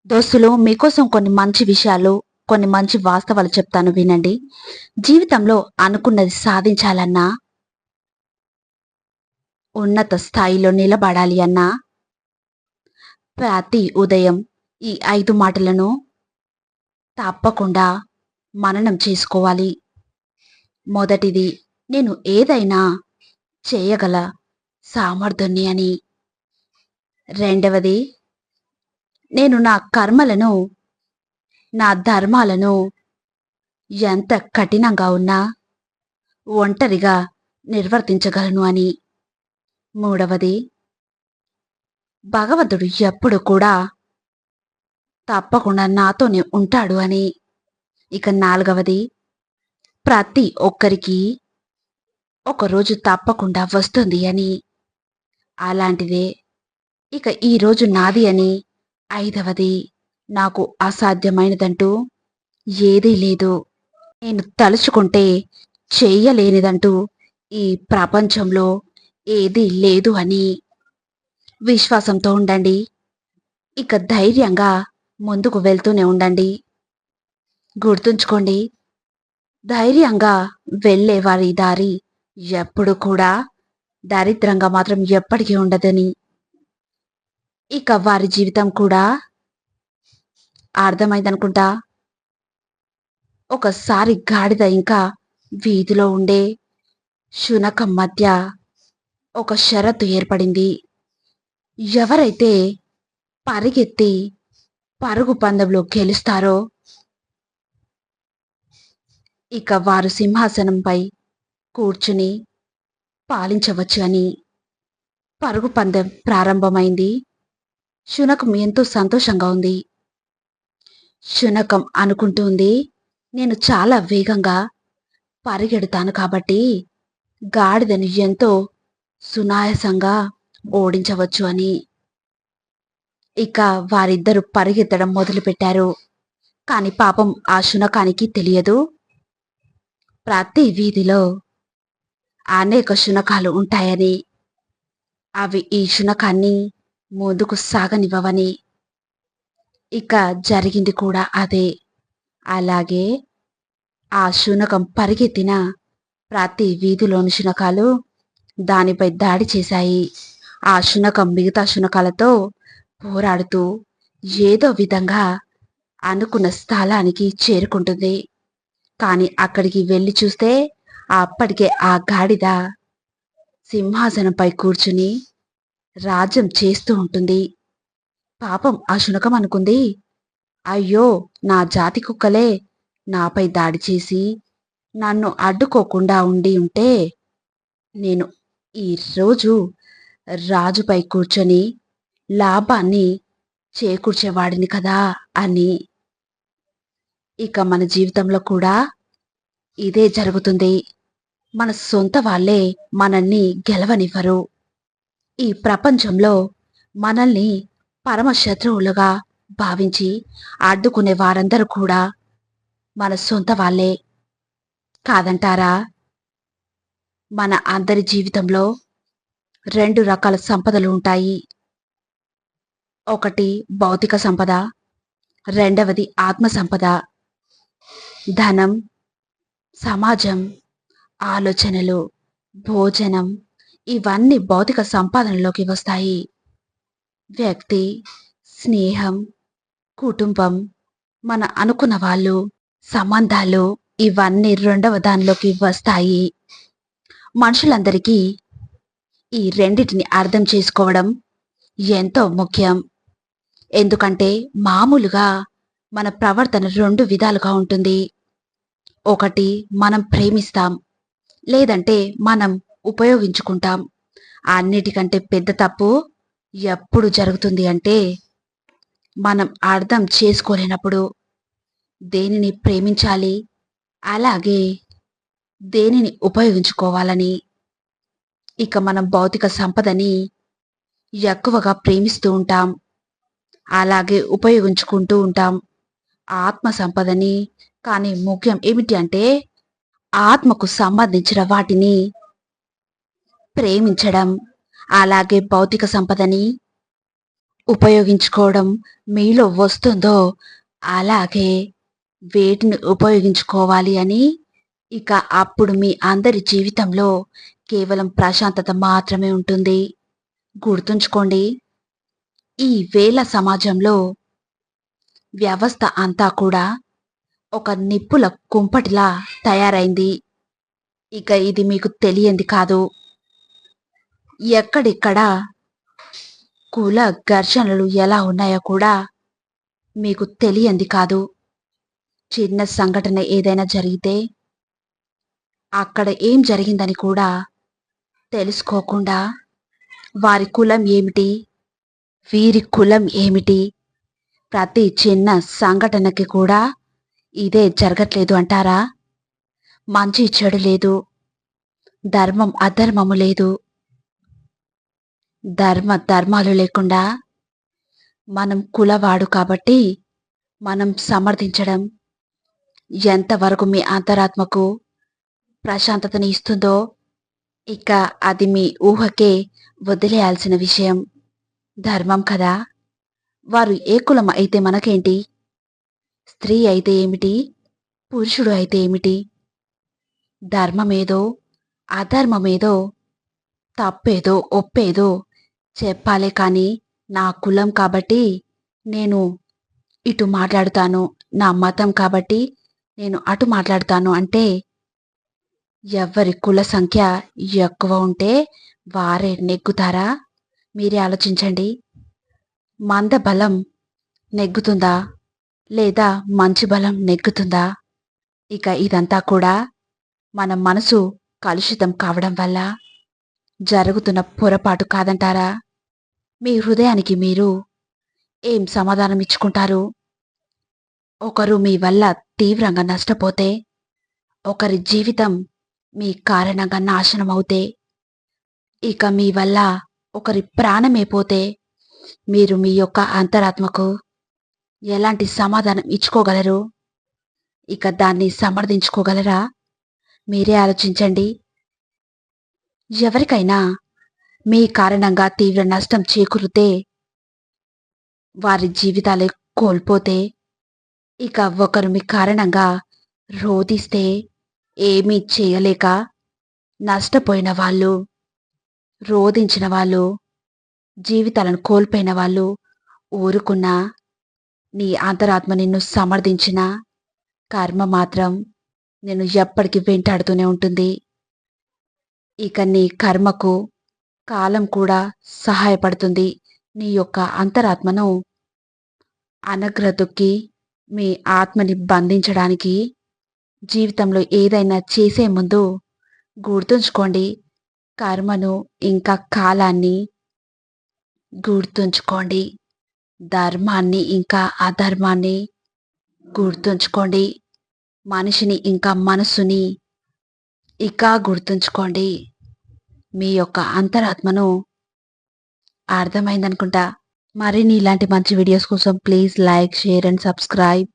దోస్తులు మీకోసం కొన్ని మంచి విషయాలు, కొన్ని మంచి వాస్తవాలు చెప్తాను వినండి. జీవితంలో అనుకున్నది సాధించాలన్నా, ఉన్నత స్థాయిలో నిలబడాలి అన్నా, ప్రతి ఉదయం ఈ 5 మాటలను తప్పకుండా మననం చేసుకోవాలి. మొదటిది, నేను ఏదైనా చేయగల సామర్థ్యున్ని అని. రెండవది, నేను నా కర్మలను, నా ధర్మాలను ఎంత కఠినంగా ఉన్నా ఒంటరిగా నిర్వర్తించగలను అని. మూడవది, భగవంతుడు ఎప్పుడు కూడా తప్పకుండా నాతోనే ఉంటాడు అని. ఇక నాలుగవది, ప్రతి ఒక్కరికి ఒకరోజు తప్పకుండా వస్తుంది అని. అలాంటిదే ఇక ఈరోజు నాది అని. ఐదవది, నాకు అసాధ్యమైనదంటూ ఏదీ లేదు. నేను తలుచుకుంటే చెయ్యలేనిదంటూ ఈ ప్రపంచంలో ఏదీ లేదు అని. విశ్వాసంతో ఉండండి. ఇక ధైర్యంగా ముందుకు వెళ్తూనే ఉండండి. గుర్తుంచుకోండి, ధైర్యంగా వెళ్ళే వారి దారి ఎప్పుడు కూడా దరిద్రంగా మాత్రం ఎప్పటికీ ఉండదని. ఇక వారి జీవితం కూడా అర్థమైందనుకుంటా. ఒకసారి గాడిద ఇంకా వీధిలో ఉండే శునకం మధ్య ఒక షరతు ఏర్పడింది. ఎవరైతే పరిగెత్తి పరుగు పందెంలో గెలుస్తారో ఇక వారు సింహాసనంపై కూర్చుని పాలించవచ్చు అని. పరుగు పందెం ప్రారంభమైంది. శునకం ఎంతో సంతోషంగా ఉంది. శునకం అనుకుంటుంది, నేను చాలా వేగంగా పరిగెడతాను కాబట్టి గాడిదను ఎంతో సునాయాసంగా ఓడించవచ్చు అని. ఇక వారిద్దరూ పరిగెత్తడం మొదలుపెట్టారు. కాని పాపం ఆ శునకానికి తెలియదు, ప్రతి వీధిలో అనేక శునకాలు ఉంటాయని. అవి ఈ శునకాన్ని ముందుకు సాగనివ్వవని. ఇక జరిగింది కూడా అదే. అలాగే ఆ శునకం పరిగెత్తిన ప్రతి వీధిలోని శునకాలు దానిపై దాడి చేశాయి. ఆ శునకం మిగతా శునకాలతో పోరాడుతూ ఏదో విధంగా అనుకున్న స్థలానికి చేరుకుంటుంది. కాని అక్కడికి వెళ్ళి చూస్తే అప్పటికే ఆ గాడిద సింహాసనంపై కూర్చుని రాజ్యం చేస్తూ ఉంటుంది. పాపం ఆ శునకం అనుకుంది, అయ్యో, నా జాతి కుక్కలే నాపై దాడి చేసి నన్ను అడ్డుకోకుండా ఉండి ఉంటే నేను ఈరోజు రాజుపై కూర్చొని లాభాన్ని చేకూర్చేవాడిని కదా అని. ఇక మన జీవితంలో కూడా ఇదే జరుగుతుంది. మన సొంత వాళ్ళే మనల్ని గెలవనివ్వరు. ఈ ప్రపంచంలో మనల్ని పరమ శత్రువులుగా భావించి అడ్డుకునే వారందరూ కూడా మన సొంత వాళ్ళే కాదంటారా? మన అందరి జీవితంలో 2 రకాల సంపదలు ఉంటాయి. ఒకటి భౌతిక సంపద, రెండవది ఆత్మ సంపద. ధనం, సమాజం, ఆలోచనలు, భోజనం ఇవన్నీ భౌతిక సంపాదనలోకి వస్తాయి. వ్యక్తి, స్నేహం, కుటుంబం, మన అనుకున్న వాళ్ళు, సంబంధాలు ఇవన్నీ రెండవ దానిలోకి వస్తాయి. మనుషులందరికీ ఈ రెండిటిని అర్థం చేసుకోవడం ఎంతో ముఖ్యం. ఎందుకంటే మామూలుగా మన ప్రవర్తన 2 విధాలుగా ఉంటుంది. ఒకటి, మనం ప్రేమిస్తాం, లేదంటే మనం ఉపయోగించుకుంటాం. అన్నిటికంటే పెద్ద తప్పు ఎప్పుడు జరుగుతుంది అంటే, మనం అర్థం చేసుకోలేనప్పుడు. దేనిని ప్రేమించాలి, అలాగే దేనిని ఉపయోగించుకోవాలని. ఇక మనం భౌతిక సంపదని ఎక్కువగా ప్రేమిస్తూ ఉంటాం, అలాగే ఉపయోగించుకుంటూ ఉంటాం ఆత్మ సంపదని. కానీ ముఖ్యం ఏమిటి అంటే, ఆత్మకు సంబంధించిన వాటిని ప్రేమించడం, అలాగే భౌతిక సంపదని ఉపయోగించుకోవడం మీలో వస్తుందో అలాగే వేటిని ఉపయోగించుకోవాలి అని ఇక అప్పుడు మీ అందరి జీవితంలో కేవలం ప్రశాంతత మాత్రమే ఉంటుంది. గుర్తుంచుకోండి, ఈ వేళ సమాజంలో వ్యవస్థ అంతా కూడా ఒక నిప్పుల కుంపటిలా తయారైంది. ఇక ఇది మీకు తెలియంది కాదు. ఎక్కడిక్కడ కుల ఘర్షణలు ఎలా ఉన్నాయో కూడా మీకు తెలియంది కాదు. చిన్న సంఘటన ఏదైనా జరిగితే అక్కడ ఏం జరిగిందని కూడా తెలుసుకోకుండా వారి కులం ఏమిటి, వీరి కులం ఏమిటి, ప్రతి చిన్న సంఘటనకి కూడా ఇదే జరగట్లేదు అంటారా? మంచి చెడు లేదు, ధర్మం అధర్మము లేదు, ధర్మాలు లేకుండా మనం కులవాడు కాబట్టి మనం సమర్థించడం ఎంతవరకు మీ అంతరాత్మకు ప్రశాంతతని ఇస్తుందో ఇక అది మీ ఊహకే వదిలేయాల్సిన విషయం. ధర్మం కదా, వారు ఏ కులం అయితే మనకేంటి, స్త్రీ అయితే ఏమిటి, పురుషుడు అయితే ఏమిటి, ధర్మమేదో అధర్మమేదో తప్పేదో ఒప్పేదో చెప్పాలే కానీ నా కులం కాబట్టి నేను ఇటు మాట్లాడుతాను, నా మతం కాబట్టి నేను అటు మాట్లాడుతాను అంటే ఎవరి కుల సంఖ్య ఎక్కువ ఉంటే వారే నెగ్గుతారా? మీరే ఆలోచించండి. మంద బలం నెగ్గుతుందా లేదా మంచి బలం నెగ్గుతుందా? ఇక ఇదంతా కూడా మన మనసు కలుషితం కావడం వల్ల జరుగుతున్న పొరపాటు కాదంటారా? మీ హృదయానికి మీరు ఏం సమాధానం ఇచ్చుకుంటారు? ఒకరు మీ వల్ల తీవ్రంగా నష్టపోతే, ఒకరి జీవితం మీ కారణంగా నాశనమవుతే, ఇక మీ వల్ల ఒకరి ప్రాణమే పోతే మీరు మీ యొక్క అంతరాత్మకు ఎలాంటి సమాధానం ఇచ్చుకోగలరు? ఇక దాన్ని సమర్థించుకోగలరా? మీరే ఆలోచించండి. ఎవరికైనా మీ కారణంగా తీవ్ర నష్టం చేకూరితే, వారి జీవితాలే కోల్పోతే, ఇక ఒకరు మీ కారణంగా రోదిస్తే ఏమీ చేయలేక నష్టపోయిన వాళ్ళు, రోదించిన వాళ్ళు, జీవితాలను కోల్పోయిన వాళ్ళు ఊరుకున్నా, నీ అంతరాత్మ నిన్ను సమర్థించిన కర్మ మాత్రం నిన్ను ఎప్పటికీ వెంటాడుతూనే ఉంటుంది. ఇక నీ కర్మకు కాలం కూడా సహాయపడుతుంది. నీ యొక్క అంతరాత్మను అనగ్రతొక్కి మీ ఆత్మని బంధించడానికి. జీవితంలో ఏదైనా చేసే ముందు గుర్తుంచుకోండి, కర్మను ఇంకా కాలాన్ని గుర్తుంచుకోండి, ధర్మాన్ని ఇంకా అధర్మాన్ని గుర్తుంచుకోండి, మనిషిని ఇంకా మనసుని ఇక గుర్తుంచుకోండి. మీ యొక్క అంతరాత్మను అర్థమైందనుకుంటా. మరిన్ని ఇలాంటి మంచి వీడియోస్ కోసం please like, share and subscribe.